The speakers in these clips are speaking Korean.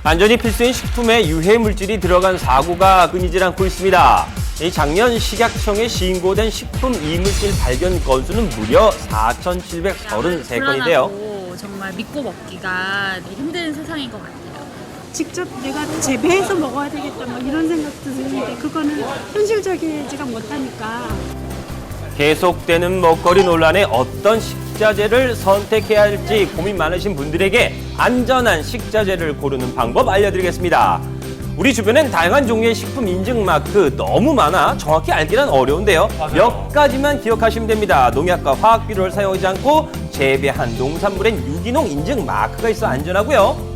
안전이 필수인 식품에 유해 물질이 들어간 사고가 끊이질 않고 있습니다. 작년 식약청에 신고된 식품 이물질 발견 건수는 무려 4,733건인데요. 불안하고 정말 믿고 먹기가 힘든 세상인 것 같아요. 직접 내가 재배해서 먹어야 되겠다 뭐 이런 생각도 드는데 그거는 현실적이지가 못하니까. 계속되는 먹거리 논란에 어떤 식자재를 선택해야 할지 고민 많으신 분들에게 안전한 식자재를 고르는 방법 알려드리겠습니다. 우리 주변엔 다양한 종류의 식품 인증 마크 너무 많아 정확히 알기란 어려운데요. 몇 가지만 기억하시면 됩니다. 농약과 화학비료를 사용하지 않고 재배한 농산물엔 유기농 인증 마크가 있어 안전하고요.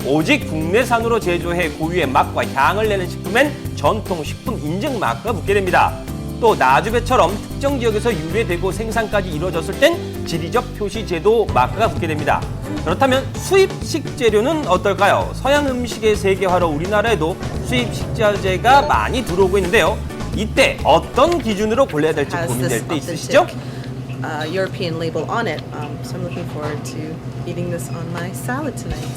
오직 국내산으로 제조해 고유의 맛과 향을 내는 식품엔 전통 식품 인증 마크가 붙게 됩니다. 또 나주배처럼 특정 지역에서 유래되고 생산까지 이루어졌을 땐 지리적 표시 제도 마크가 붙게 됩니다. 그렇다면 수입 식재료는 어떨까요? 서양 음식의 세계화로 우리나라에도 수입 식자재가 많이 들어오고 있는데요. 이때 어떤 기준으로 골라야 될지 고민될 때 있으시죠? European label on it. So I'm looking forward to eating this on my salad tonight.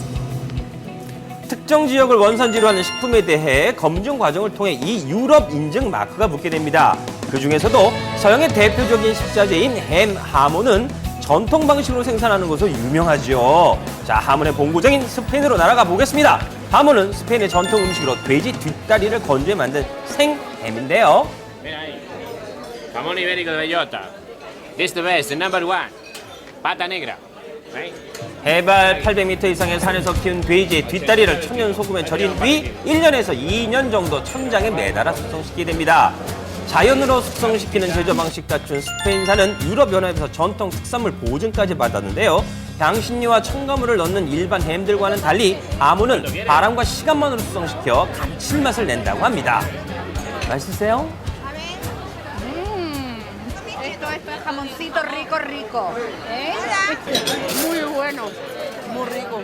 특정 지역을 원산지로 하는 식품에 대해 검증 과정을 통해 이 유럽 인증 마크가 붙게 됩니다. 그중에서도 서양의 대표적인 식자재인 햄, 하모는 전통 방식으로 생산하는 것으로 유명하죠. 자, 하몬의 본고장인 스페인으로 날아가 보겠습니다. 하몬은 스페인의 전통 음식으로 돼지 뒷다리를 건조해 만든 생햄인데요. Mira ahí. Jamón ibérico de bellota. This the best, number one. Pata negra. Right? 해발 800m 이상의 산에서 키운 돼지의 뒷다리를 천연 소금에 절인 뒤 1년에서 2년 정도 천장에 매달아 숙성시키게 됩니다. 자연으로 숙성시키는 제조 방식 갖춘 스페인산은 유럽연합에서 전통 특산물 보증까지 받았는데요. 향신료와 첨가물을 넣는 일반 햄들과는 달리 하모는 바람과 시간만으로 숙성시켜 감칠맛을 낸다고 합니다. 맛있으세요? Esto es jamoncito rico, rico. ¿Eh? Muy bueno, muy rico.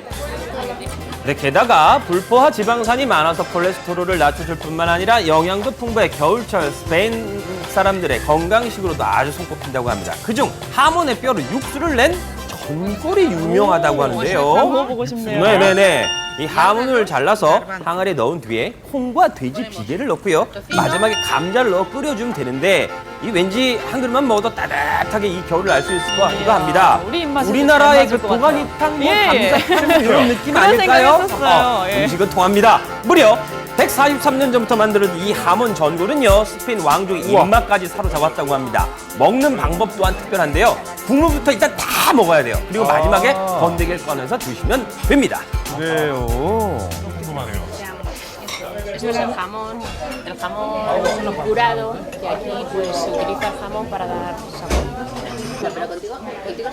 네, 게다가 불포화 지방산이 많아서 콜레스테롤을 낮춰줄 뿐만 아니라 영양도 풍부해 겨울철 스페인 사람들의 건강식으로도 아주 손꼽힌다고 합니다. 그중 하몬의 뼈로 육수를 낸 전골이 유명하다고 하는데요. 먹어보고 싶네요. 네네네. 이 하몬을 잘라서 항아리에 넣은 뒤에 콩과 돼지 비계를 넣고요. 마지막에 감자를 넣어 끓여주면 되는데 이 왠지 한 그릇만 먹어도 따뜻하게 이 겨울을 알 수 있을 것 같기도 합니다. 우리 입맛에 우리나라의 잘 그 맞을 것 같아요. 도가니탕, 뭐 예. 감자탕 이런 느낌 그런 아닐까요? 생각했었어요. 예. 음식은 통합니다. 무려 143년 전부터 만들어진 이 하몬 전골은요, 스페인 왕족의 입맛까지 사로잡았다고 합니다. 먹는 방법 또한 특별한데요. 국물부터 일단 다 먹어야 돼요. 그리고 마지막에 건더기를 꺼내서 드시면 됩니다. 그래요. Eso es el jamón curado, que aquí pues se utiliza el jamón para dar sabor.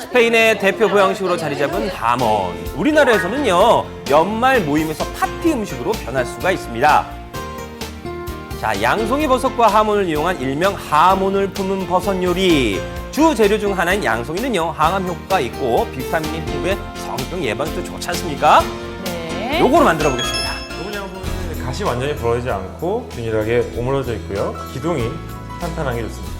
스페인의 대표 보양식으로 자리 잡은 하몬. 우리나라에서는요, 연말 모임에서 파티 음식으로 변할 수가 있습니다. 자, 양송이 버섯과 하몬을 이용한 일명 하몬을 품은 버섯 요리. 주 재료 중 하나인 양송이는요, 항암 효과가 있고 비타민이 풍부해 성병 예방도 좋지 않습니까? 네. 요거로 만들어 보겠습니다. 좁은 양손은 가시 완전히 벌어지지 않고 균일하게 오므려져 있고요. 기둥이 탄탄한 게 좋습니다.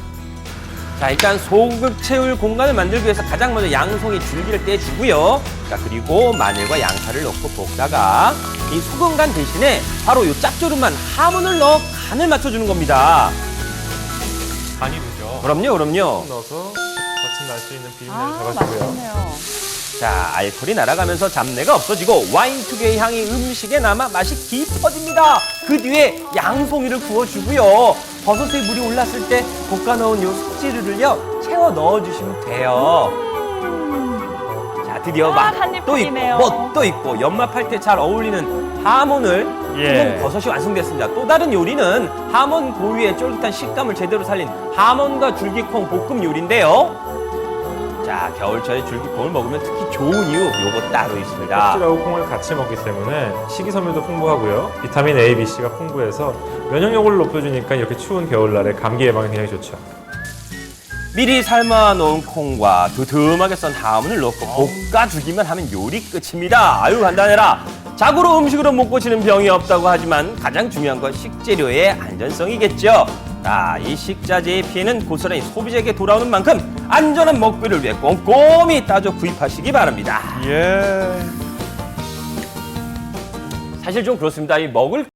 자, 일단 소극 채울 공간을 만들기 위해서 가장 먼저 양송이 줄기를 떼주고요. 자, 그리고 마늘과 양파를 넣고 볶다가 이 소금간 대신에 바로 이 짭조름한 하몬을 넣어 간을 맞춰주는 겁니다. 간이 되죠. 그럼요. 넣어서 같이 날 수 있는 비린내를 아, 잡아주고요. 맛있네요. 자, 알코올이 날아가면서 잡내가 없어지고 와인 특유의 향이 음식에 남아 맛이 깊어집니다. 그 뒤에 양송이를 구워주고요. 버섯에 물이 올랐을 때 볶아 넣은 요 숙지류를요 채워 넣어주시면 돼요. 자, 드디어 한입 맛도 있고 뿐이네요. 멋도 있고 연말할 때 잘 어울리는 하몬을 품은 버섯이 완성됐습니다. 또 다른 요리는 하몬 고유의 쫄깃한 식감을 제대로 살린 하몬과 줄기콩 볶음 요리인데요. 자, 겨울철에 줄기콩을 먹으면 특히 좋은 이유 요거 따로 있습니다. 껍질하고 콩을 같이 먹기 때문에 식이섬유도 풍부하고요. 비타민 A, B, C가 풍부해서 면역력을 높여주니까 이렇게 추운 겨울날에 감기 예방에 굉장히 좋죠. 미리 삶아 놓은 콩과 두툼하게 썬 하몬을 넣고 볶아주기만 하면 요리 끝입니다. 아유, 간단해라. 자고로 음식으로 못 고치는 병이 없다고 하지만 가장 중요한 건 식재료의 안전성이겠죠. 자, 이 식자재의 피해는 고스란히 소비자에게 돌아오는 만큼 안전한 먹거리를 위해 꼼꼼히 따져 구입하시기 바랍니다. 예. 사실 좀 그렇습니다. 이 먹을